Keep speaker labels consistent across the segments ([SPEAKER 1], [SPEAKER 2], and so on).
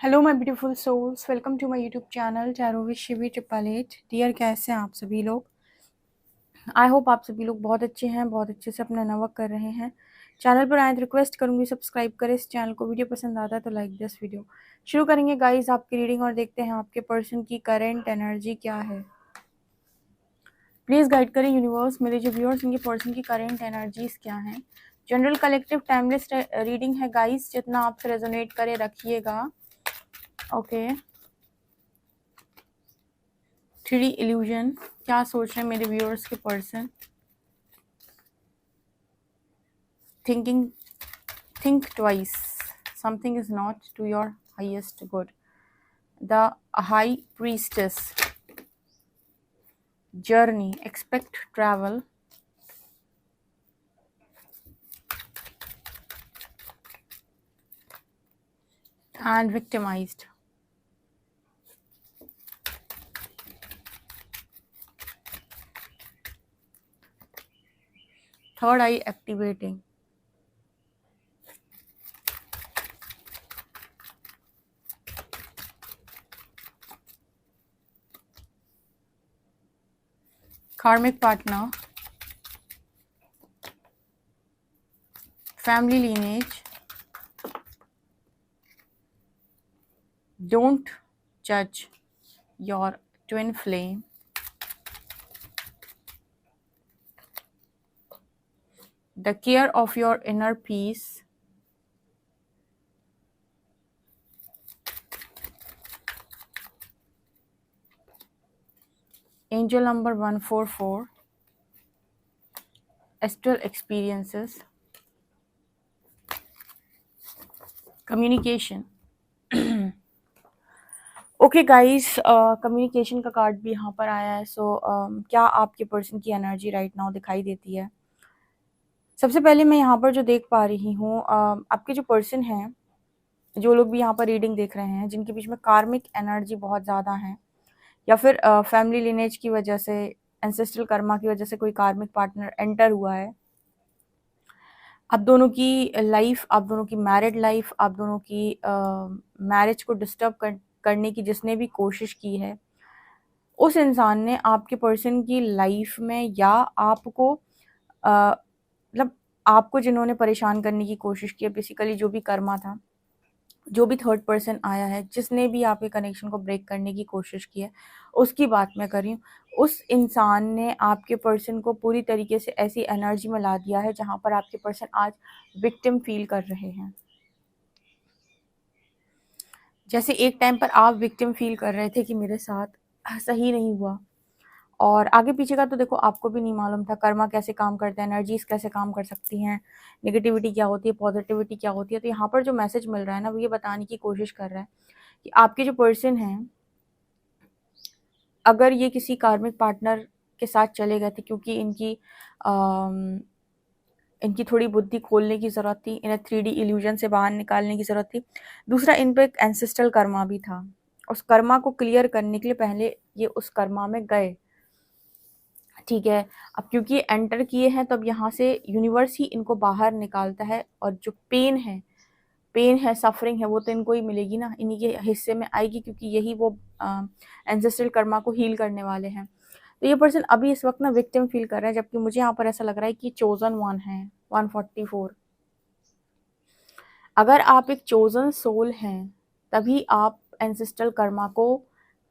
[SPEAKER 1] Hello my beautiful souls, welcome to my YouTube channel tarot with Shivi 888। Dear, कैसे हैं आप सभी लोग? आई होप आप सभी लोग बहुत अच्छे हैं, बहुत अच्छे से अपना वर्क कर रहे हैं। चैनल पर आए तो रिक्वेस्ट करूंगी सब्सक्राइब करें इस चैनल को। वीडियो पसंद आता है तो लाइक दिस वीडियो। शुरू करेंगे गाइस आपकी रीडिंग और देखते हैं आपके पर्सन की करेंट एनर्जी क्या है। प्लीज गाइड करें यूनिवर्स, मेरे जो व्यूअर्स इनके पर्सन की करेंट एनर्जीज क्या हैं। जनरल कलेक्टिव टाइमलेस रीडिंग है गाइस, जितना आपसे रेजोनेट करे रखिएगा। ओके। 3D इल्यूजन, क्या सोच रहे हैं मेरे व्यूअर्स के person? Thinking, think twice, something is not to your highest good. The high priestess, journey, expect travel, and victimized. Third eye activating. Karmic partner, family lineage, don't judge your twin flame, the care of your inner peace, angel number 144, astral experiences, communication. Okay guys, communication का card भी यहाँ पर आया है। सो क्या आपके person की energy right now दिखाई देती है? सबसे पहले मैं यहाँ पर जो देख पा रही हूँ, आपके जो पर्सन हैं, जो लोग भी यहाँ पर रीडिंग देख रहे हैं, जिनके बीच में कार्मिक एनर्जी बहुत ज़्यादा है, या फिर फैमिली लिनेज की वजह से, एंसेस्ट्रल कर्मा की वजह से कोई कार्मिक पार्टनर एंटर हुआ है। आप दोनों की लाइफ, आप दोनों की मैरिड लाइफ, आप दोनों की मैरिज को डिस्टर्ब करने की जिसने भी कोशिश की है, उस इंसान ने आपके पर्सन की लाइफ में, या आपको मतलब आपको जिन्होंने परेशान करने की कोशिश की है, बेसिकली जो भी कर्मा था, जो भी थर्ड पर्सन आया है, जिसने भी आपके कनेक्शन को ब्रेक करने की कोशिश की है, उसकी बात मैं कर रही हूँ। उस इंसान ने आपके पर्सन को पूरी तरीके से ऐसी एनर्जी में ला दिया है जहाँ पर आपके पर्सन आज विक्टिम फील कर रहे हैं। जैसे एक टाइम पर आप विक्टिम फील कर रहे थे कि मेरे साथ सही नहीं हुआ, और आगे पीछे का तो देखो आपको भी नहीं मालूम था, कर्मा कैसे काम करता है, एनर्जीज कैसे काम कर सकती हैं, नेगेटिविटी क्या होती है, पॉजिटिविटी क्या होती है। तो यहाँ पर जो मैसेज मिल रहा है ना, वो ये बताने की कोशिश कर रहा है कि आपके जो पर्सन हैं, अगर ये किसी कार्मिक पार्टनर के साथ चले गए थे क्योंकि इनकी थोड़ी बुद्धि खोलने की ज़रूरत थी, इन्हें 3D इल्यूजन से बाहर निकालने की ज़रूरत थी। दूसरा, इन पे एक एंसेस्ट्रल कर्मा भी था। उस कर्मा को क्लियर करने के लिए पहले ये उस कर्मा में गए, ठीक है। अब क्योंकि एंटर किए हैं, तो अब यहाँ से यूनिवर्स ही इनको बाहर निकालता है, और जो पेन है, सफरिंग है, वो तो इनको ही मिलेगी ना, इन्हीं के हिस्से में आएगी, क्योंकि यही वो एंसेस्ट्रल कर्मा को हील करने वाले हैं। तो ये पर्सन अभी इस वक्त ना विक्टिम फील कर रहा है, जबकि मुझे यहाँ पर ऐसा लग रहा है कि चोजन वन है। 144, अगर आप एक चोजन सोल हैं, तभी आप एंसेस्ट्रल कर्मा को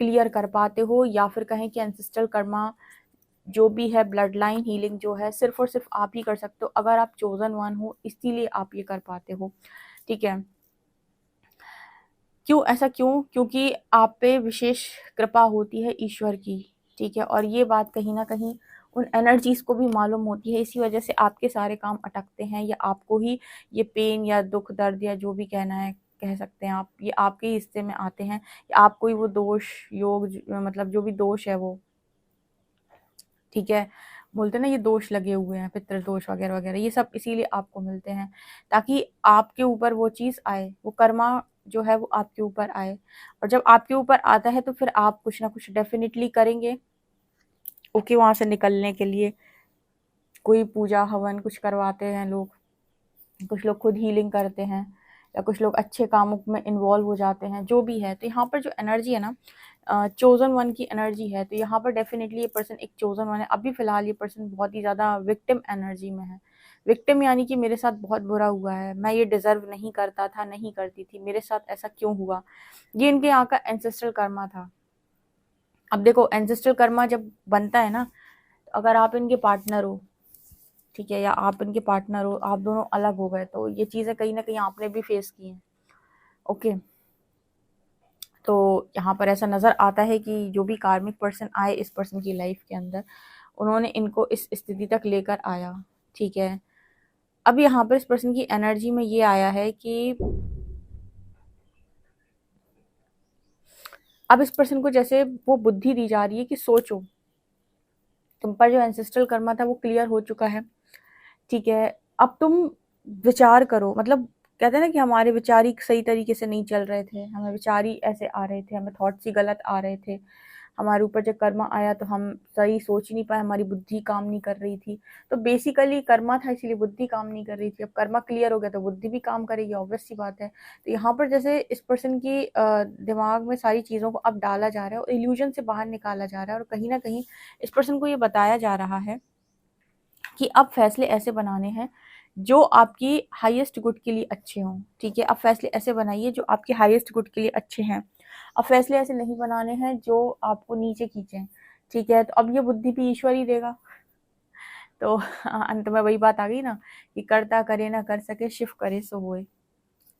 [SPEAKER 1] क्लियर कर पाते हो, या फिर कहें कि एंसेस्ट्रल कर्मा जो भी है, ब्लड लाइन हीलिंग जो है, सिर्फ और सिर्फ आप ही कर सकते हो, अगर आप चोजन वन हो, इसीलिए आप ये कर पाते हो, ठीक है। क्यों ऐसा, क्योंकि आप पे विशेष कृपा होती है ईश्वर की, ठीक है। और ये बात कहीं ना कहीं उन एनर्जीज को भी मालूम होती है, इसी वजह से आपके सारे काम अटकते हैं, या आपको ही ये पेन या दुख दर्द या जो भी कहना है कह सकते हैं आप, ये आपके हिस्से में आते हैं, या आपको ही वो दोष योग, मतलब जो भी दोष है वो, ठीक है, बोलते हैं ना ये दोष लगे हुए हैं, पितृ दोष वगैरह वगैरह, ये सब इसीलिए आपको मिलते हैं, ताकि आपके ऊपर वो चीज़ आए, वो कर्मा जो है वो आपके ऊपर आए। और जब आपके ऊपर आता है तो फिर आप कुछ ना कुछ डेफिनेटली करेंगे, ओके, वहाँ से निकलने के लिए कोई पूजा हवन कुछ करवाते हैं लोग, कुछ लोग खुद हीलिंग करते हैं, या कुछ लोग अच्छे कामों में इन्वॉल्व हो जाते हैं, जो भी है। तो यहाँ पर जो एनर्जी है ना, चोजन वन की एनर्जी है, तो यहाँ पर डेफिनेटली ये पर्सन एक चोजन वन है। अभी फिलहाल ये पर्सन बहुत ही ज़्यादा विक्टिम एनर्जी में है। विक्टिम यानी कि मेरे साथ बहुत बुरा हुआ है, मैं ये डिजर्व नहीं करता था, नहीं करती थी, मेरे साथ ऐसा क्यों हुआ। ये इनके यहाँ का एंसेस्ट्रल कर्मा था। अब देखो, एंसेस्ट्रल कर्मा जब बनता है ना, अगर आप इनके पार्टनर हो, ठीक है, या आप इनके पार्टनर हो, आप दोनों अलग हो गए, तो ये चीज़ें कहीं ना कहीं आपने भी फेस की हैं। ओके, तो यहाँ पर ऐसा नज़र आता है कि जो भी कार्मिक पर्सन आए इस पर्सन की लाइफ के अंदर, उन्होंने इनको इस स्थिति तक लेकर आया। ठीक है, अब यहाँ पर इस पर्सन की एनर्जी में ये आया है कि अब इस पर्सन को जैसे वो बुद्धि दी जा रही है कि सोचो, तुम पर जो एंसेस्ट्रल कर्मा था वो क्लियर हो चुका है। ठीक है, अब तुम विचार करो, मतलब कहते हैं ना कि हमारे विचार ही सही तरीके से नहीं चल रहे थे, हमें विचार ही ऐसे आ रहे थे, हमें थॉट्स ही गलत आ रहे थे, हमारे ऊपर जब कर्मा आया तो हम सही सोच ही नहीं पाए, हमारी बुद्धि काम नहीं कर रही थी। तो बेसिकली कर्मा था, इसीलिए बुद्धि काम नहीं कर रही थी। अब कर्मा क्लियर हो गया तो बुद्धि भी काम करेगी, ऑब्वियस सी बात है। तो यहाँ पर जैसे इस पर्सन की दिमाग में सारी चीज़ों को अब डाला जा रहा है और इल्यूजन से बाहर निकाला जा रहा है, और कहीं ना कहीं इस पर्सन को ये बताया जा रहा है कि अब फैसले ऐसे बनाने हैं जो आपकी हाईएस्ट गुड के लिए अच्छे हों। ठीक है, अब फैसले ऐसे बनाइए जो आपके हाईएस्ट गुड के लिए अच्छे हैं। अब फैसले ऐसे नहीं बनाने हैं जो आपको नीचे खींचें। ठीक है, तो अब ये बुद्धि भी ईश्वर ही देगा। तो अंत में वही बात आ गई ना कि कर्ता करे ना कर सके, शिव करे सो होए।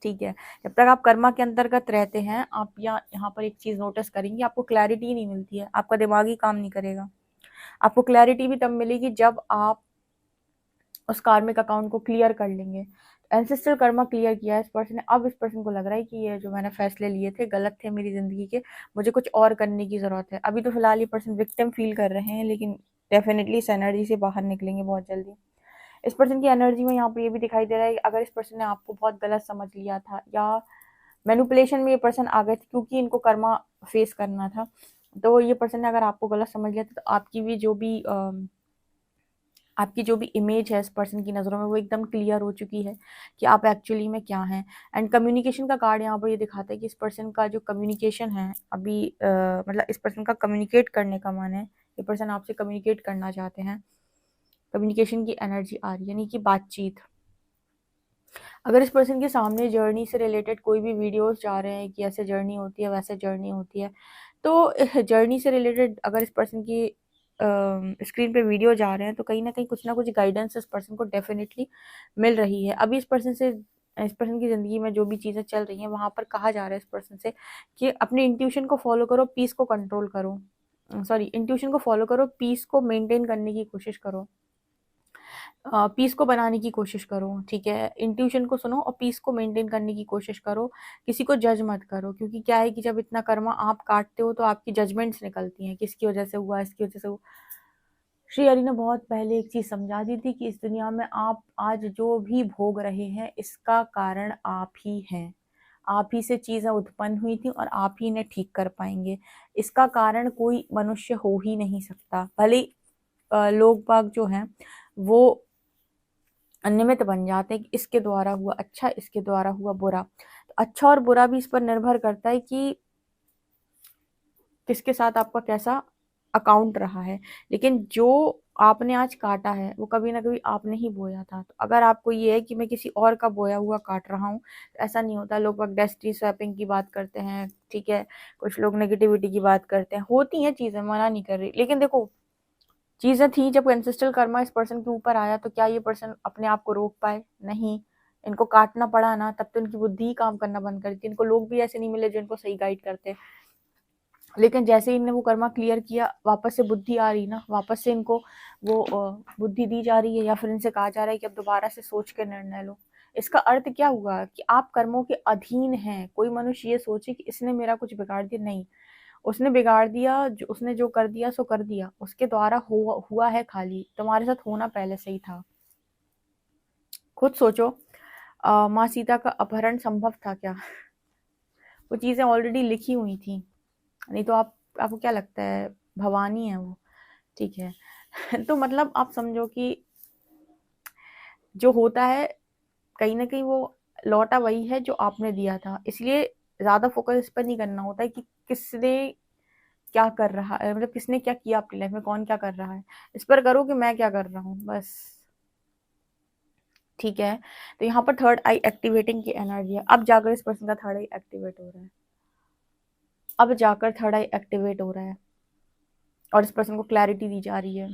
[SPEAKER 1] ठीक है, जब तक आप कर्मा के अंतर्गत रहते हैं, आप यहाँ पर एक चीज़ नोटिस करेंगे, आपको क्लैरिटी नहीं मिलती है, आपका दिमाग ही काम नहीं करेगा। आपको क्लैरिटी भी तब मिलेगी जब आप उस कार्मिक अकाउंट को क्लियर कर लेंगे। एंसेस्ट्रल कर्मा क्लियर किया है इस पर्सन ने, अब इस पर्सन को लग रहा है कि ये जो मैंने फैसले लिए थे गलत थे मेरी ज़िंदगी के, मुझे कुछ और करने की ज़रूरत है। अभी तो फिलहाल ये पर्सन विक्टिम फील कर रहे हैं, लेकिन डेफिनेटली इस एनर्जी से बाहर निकलेंगे बहुत जल्दी। इस पर्सन की एनर्जी में यहाँ पर ये भी दिखाई दे रहा है कि अगर इस पर्सन ने आपको बहुत गलत समझ लिया था, या मैनिपुलेशन में ये पर्सन आ गए थे क्योंकि इनको कर्मा फेस करना था, तो ये पर्सन ने अगर आपको गलत समझ लिया था, तो आपकी जो भी इमेज है इस पर्सन की नज़रों में वो एकदम क्लियर हो चुकी है कि आप एक्चुअली में क्या हैं। एंड कम्युनिकेशन का कार्ड यहाँ पर ये दिखाता है कि इस पर्सन का जो कम्युनिकेशन है अभी मतलब इस पर्सन का कम्युनिकेट करने का मन है, ये पर्सन आपसे कम्युनिकेट करना चाहते हैं। कम्युनिकेशन की एनर्जी आ रही है, यानी कि बातचीत। अगर इस पर्सन के सामने जर्नी से रिलेटेड कोई भी वीडियोस जा रहे हैं कि ऐसे जर्नी होती है वैसे जर्नी होती है, तो जर्नी से रिलेटेड अगर इस पर्सन की स्क्रीन पे वीडियो जा रहे हैं, तो कहीं ना कुछ गाइडेंस इस पर्सन को डेफिनेटली मिल रही है। अभी इस पर्सन की ज़िंदगी में जो भी चीज़ें चल रही हैं, वहाँ पर कहा जा रहा है इस पर्सन से कि अपने इंट्यूशन को फॉलो करो, पीस को कंट्रोल करो, सॉरी, इंट्यूशन को फॉलो करो, पीस को मेंटेन करने की कोशिश करो, पीस को बनाने की कोशिश करो। ठीक है, इंट्यूशन को सुनो और पीस को मेंटेन करने की कोशिश करो, किसी को जज मत करो, क्योंकि क्या है कि जब इतना कर्मा आप काटते हो तो आपकी जजमेंट्स निकलती हैं, किसकी वजह से हुआ, इसकी वजह से हुआ। श्री हरि ने बहुत पहले एक चीज़ समझा दी थी कि इस दुनिया में आप आज जो भी भोग रहे हैं इसका कारण आप ही हैं, आप ही से चीज़ें उत्पन्न हुई थी और आप ही इन्हें ठीक कर पाएंगे। इसका कारण कोई मनुष्य हो ही नहीं सकता। भले लोग बाग जो हैं वो निमित्त बन जाते हैं कि इसके द्वारा हुआ अच्छा, इसके द्वारा हुआ बुरा। तो अच्छा और बुरा भी इस पर निर्भर करता है कि किसके साथ आपका कैसा अकाउंट रहा है। लेकिन जो आपने आज काटा है वो कभी ना कभी आपने ही बोया था। तो अगर आपको ये है कि मैं किसी और का बोया हुआ काट रहा हूँ, तो ऐसा नहीं होता। लोग वक्त डेस्टिनी स्वैपिंग की बात करते हैं, ठीक है, कुछ लोग नेगेटिविटी की बात करते हैं, होती हैं चीज़ें, मना नहीं कर रही। लेकिन देखो, चीज़ें थी, जब एंसेस्ट्रल कर्मा इस पर्सन के ऊपर आया तो क्या ये पर्सन अपने आप को रोक पाए? नहीं। इनको काटना पड़ा ना, तब तो इनकी बुद्धि ही काम करना बंद कर दी। इनको लोग भी ऐसे नहीं मिले जो इनको सही गाइड करते। लेकिन जैसे ही इनने वो कर्मा क्लियर किया, वापस से बुद्धि आ रही ना, वापस से इनको वो बुद्धि दी जा रही है, या फिर इनसे कहा जा रहा है कि अब दोबारा से सोच के निर्णय लो। इसका अर्थ क्या हुआ कि आप कर्मों के अधीन हैं। कोई मनुष्य ये सोचे कि इसने मेरा कुछ बिगाड़ दिया, नहीं। उसने बिगाड़ दिया, जो उसने जो कर दिया सो कर दिया, उसके द्वारा हुआ है खाली। तुम्हारे साथ होना पहले से ही था। खुद सोचो, माँ सीता का अपहरण संभव था क्या? वो चीज़ें ऑलरेडी लिखी हुई थी। नहीं तो आपको क्या लगता है भवानी है वो? ठीक है। तो मतलब आप समझो कि जो होता है कहीं ना कहीं वो लौटा वही है जो आपने दिया था। इसलिए ज़्यादा फोकस इस पर नहीं करना होता है कि किसने क्या कर रहा है, मतलब किसने क्या किया आपकी लाइफ में, कौन क्या कर रहा है। इस पर करो कि मैं क्या कर रहा हूँ बस। ठीक है, तो यहाँ पर थर्ड आई एक्टिवेटिंग की एनर्जी है। अब जाकर इस पर्सन का थर्ड आई एक्टिवेट हो रहा है, अब जाकर थर्ड आई एक्टिवेट हो रहा है और इस पर्सन को क्लैरिटी दी जा रही है।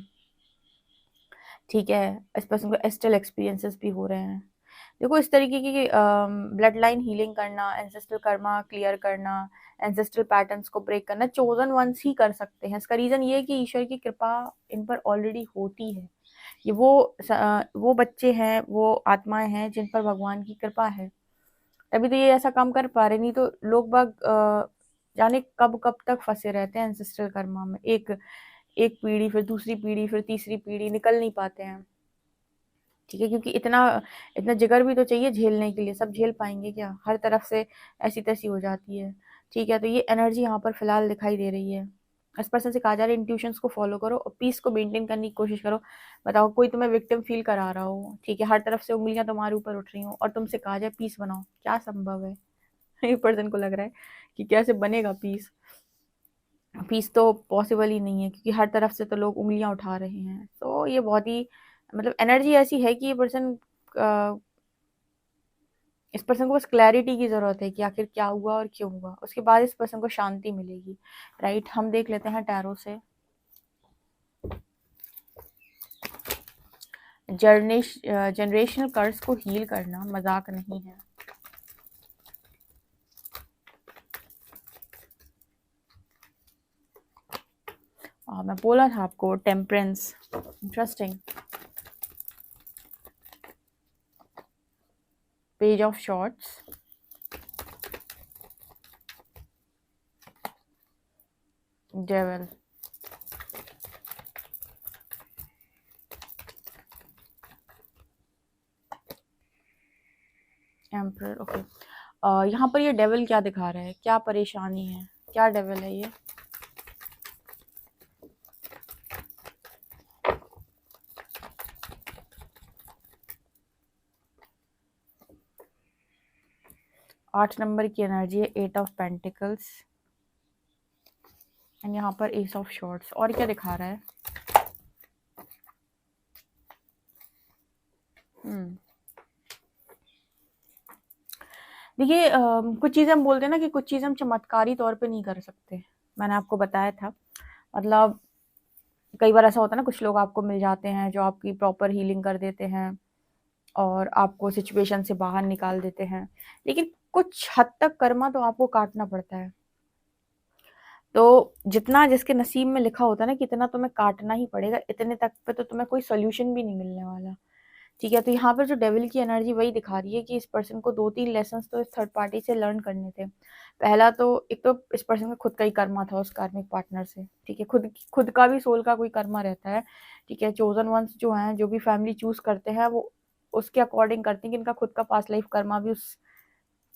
[SPEAKER 1] ठीक है, इस पर्सन को एस्ट्रल एक्सपीरियंसेस भी हो रहे हैं। देखो, इस तरीके की ब्लड लाइन हीलिंग करना, एंसेस्ट्रल कर्मा क्लियर करना, एंसेस्ट्रल पैटर्न्स को ब्रेक करना चोजन वंस ही कर सकते हैं। इसका रीज़न ये है कि ईश्वर की कृपा इन पर ऑलरेडी होती है। ये वो बच्चे हैं, वो आत्माएं हैं जिन पर भगवान की कृपा है, तभी तो ये ऐसा काम कर पा रहे। नहीं तो लोग बाग जाने कब कब तक फंसे रहते हैं एंसेस्ट्रल कर्मा में। एक एक पीढ़ी, फिर दूसरी पीढ़ी, फिर तीसरी पीढ़ी, निकल नहीं पाते हैं। ठीक है, क्योंकि इतना इतना जिगर भी तो चाहिए झेलने के लिए। सब झेल पाएंगे क्या? हर तरफ से ऐसी तैसी हो जाती है। ठीक है, तो ये एनर्जी यहाँ पर फिलहाल दिखाई दे रही है। इस पर्सन से कहा जा रहा है इंट्यूशंस को फॉलो करो और पीस को मेंटेन करने की कोशिश करो। बताओ, कोई तुम्हें विक्टिम फील करा रहा हो, ठीक है, हर तरफ से उंगलियां तुम्हारे ऊपर उठ रही हो और तुमसे कहा जाए पीस बनाओ, क्या संभव है? ये पर्सन को लग रहा है कि कैसे बनेगा पीस। पीस तो पॉसिबल ही नहीं है, क्योंकि हर तरफ से तो लोग उंगलियां उठा रहे हैं। तो ये बहुत ही, मतलब एनर्जी ऐसी है कि ये पर्सन, इस पर्सन को बस क्लैरिटी की ज़रूरत है कि आखिर क्या हुआ और क्यों हुआ। उसके बाद इस पर्सन को शांति मिलेगी। राइट, हम देख लेते हैं टैरो से। जनरेशनल कर्स को हील करना मजाक नहीं है। मैं बोला था आपको temperance. Interesting. Page of shorts, devil, emperor. Okay, यहाँ पर ये डेविल क्या दिखा रहा है, क्या परेशानी है, क्या डेविल है ये? आठ नंबर की एनर्जी है, 8 ऑफ पेंटिकल्स एंड यहाँ पर एस ऑफ शॉर्ट्स। और क्या दिखा रहा है? देखिए, कुछ चीज़ें हम बोलते हैं ना कि कुछ चीज़ें हम चमत्कारी तौर पे नहीं कर सकते। मैंने आपको बताया था, मतलब कई बार ऐसा होता है ना, कुछ लोग आपको मिल जाते हैं जो आपकी प्रॉपर हीलिंग कर देते हैं और आपको सिचुएशन से बाहर निकाल देते हैं, लेकिन कुछ हद तक कर्मा तो आपको काटना पड़ता है। तो जितना जिसके नसीब में लिखा होता है ना कि इतना तुम्हें काटना ही पड़ेगा, इतने तक पे तो तुम्हें कोई सोल्यूशन भी नहीं मिलने वाला। ठीक है, तो यहाँ पर जो डेविल की एनर्जी वही दिखा रही है कि इस पर्सन को 2-3 लेसन्स तो इस थर्ड पार्टी से लर्न करने थे। पहला तो, एक तो इस पर्सन का खुद का ही कर्मा था उस कार्मिक पार्टनर से। ठीक है, खुद का भी सोल का कोई कर्मा रहता है। ठीक है, चोजन वंस जो हैं, जो भी फैमिली चूज करते हैं, वो उसके अकॉर्डिंग करते हैं कि इनका खुद का पास्ट लाइफ कर्मा भी उस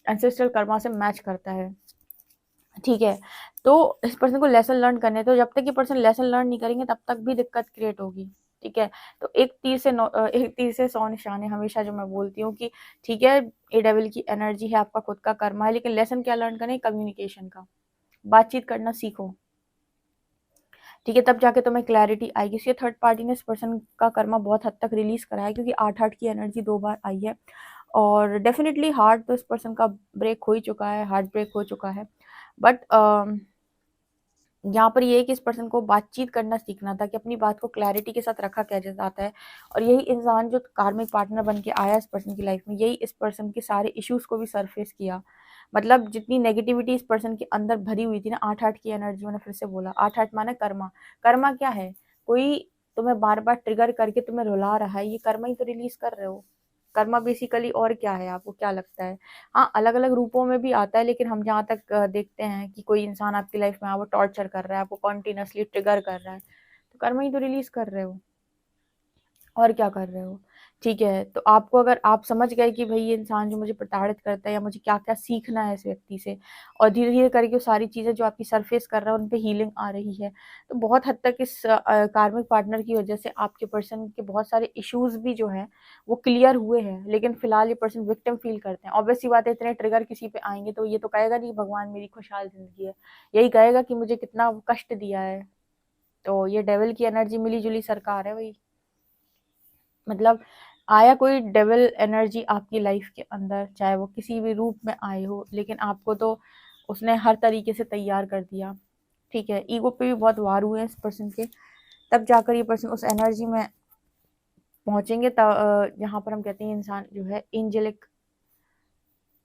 [SPEAKER 1] एंसेस्ट्रल कर्मा से मैच करता है। ठीक है, तो इस पर्सन को लेसन लर्न करने, तो जब तक ये पर्सन लेसन लर्न नहीं करेंगे तब तक भी दिक्कत क्रिएट होगी। ठीक है, तो एक तीर से 100 निशाने, हमेशा जो मैं बोलती हूँ कि ठीक है, ए डेविल की एनर्जी है, आपका खुद का कर्मा है, लेकिन लेसन क्या लर्न करें? कम्युनिकेशन का, बातचीत करना सीखो। ठीक है, तब जाके तुम्हें क्लैरिटी आएगी। इसलिए थर्ड पार्टी ने इस पर्सन का कर्मा बहुत हद तक रिलीज करा है, क्योंकि 8-8 की एनर्जी 2 बार आई है और डेफिनेटली हार्ट तो इस पर्सन का ब्रेक हो ही चुका है, हार्ट ब्रेक हो चुका है। बट यहाँ पर ये है कि इस पर्सन को बातचीत करना सीखना था कि अपनी बात को क्लैरिटी के साथ रखा कैसे जाता है। और यही इंसान जो कार्मिक पार्टनर बन के आया इस पर्सन की लाइफ में, यही इस पर्सन के सारे इश्यूज को भी सरफेस किया। मतलब जितनी नेगेटिविटी इस पर्सन के अंदर भरी हुई थी ना, 8-8 की एनर्जी, मैंने फिर से बोला 8-8 माने कर्मा। कर्मा क्या है? कोई तुम्हें बार बार ट्रिगर करके तुम्हें रुला रहा है, ये कर्मा ही तो रिलीज कर रहे हो। कर्मा बेसिकली और क्या है, आपको क्या लगता है? हाँ, अलग अलग रूपों में भी आता है, लेकिन हम जहाँ तक देखते हैं कि कोई इंसान आपकी लाइफ में वो टॉर्चर कर रहा है, आपको कॉन्टिन्यूसली ट्रिगर कर रहा है, तो कर्मा ही तो रिलीज कर रहे हो, और क्या कर रहे हो। ठीक है, तो आपको अगर आप समझ गए कि भई ये इंसान जो मुझे प्रताड़ित करता है या मुझे क्या-क्या सीखना है इस व्यक्ति से, और धीरे-धीरे करके वो सारी चीज़ें जो आपकी सरफ़ेस कर रहा है, उन पे हीलिंग आ रही है। तो बहुत हद तक इस कार्मिक पार्टनर की वज़ह से आपके पर्सन के बहुत सारे इश्यूज़ भी जो हैं, वो क्लियर हुए हैं। लेकिन फ़िलहाल ये पर्सन विक्टिम फ़ील करते हैं। ऑब्वियस सी बात है, इतने ट्रिगर किसी पे आएँगे तो ये तो कहेगा नहीं भगवान मेरी खुशहाल ज़िंदगी है। यही कहेगा कि मुझे कितना कष्ट दिया है। तो ये डेविल की एनर्जी मिली-जुली सरकार है भई। मतलब आया कोई डेविल एनर्जी आपकी लाइफ के अंदर, चाहे वो किसी भी रूप में आए हो, लेकिन आपको तो उसने हर तरीके से तैयार कर दिया। ठीक है, ईगो पे भी बहुत वार हुए हैं इस पर्सन के, तब जाकर ये पर्सन उस एनर्जी में पहुंचेंगे जहाँ पर हम कहते हैं इंसान जो है एंजेलिक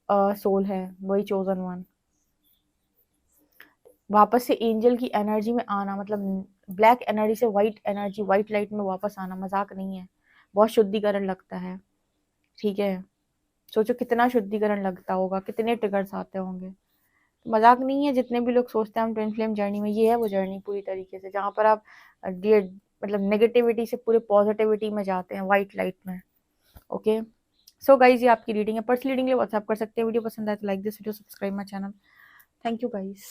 [SPEAKER 1] सोल है, वही चोजन वन। वापस से एंजल की एनर्जी में आना मतलब ब्लैक एनर्जी से वाइट एनर्जी, वाइट लाइट में वापस आना मजाक नहीं है। बहुत शुद्धिकरण लगता है। ठीक है, सोचो कितना शुद्धिकरण लगता होगा, कितने ट्रिगर्स आते होंगे। तो मजाक नहीं है। जितने भी लोग सोचते हैं हम ट्विन फ्लेम जर्नी में, ये है वो जर्नी पूरी तरीके से, जहाँ पर आप मतलब नेगेटिविटी से पूरे पॉजिटिविटी में जाते हैं, वाइट लाइट में। ओके, सो गाइज ये आपकी रीडिंग है। पर्सनल रीडिंग के लिए व्हाट्सएप कर सकते हैं। वीडियो पसंद आए तो like this video, subscribe my channel. Thank you guys.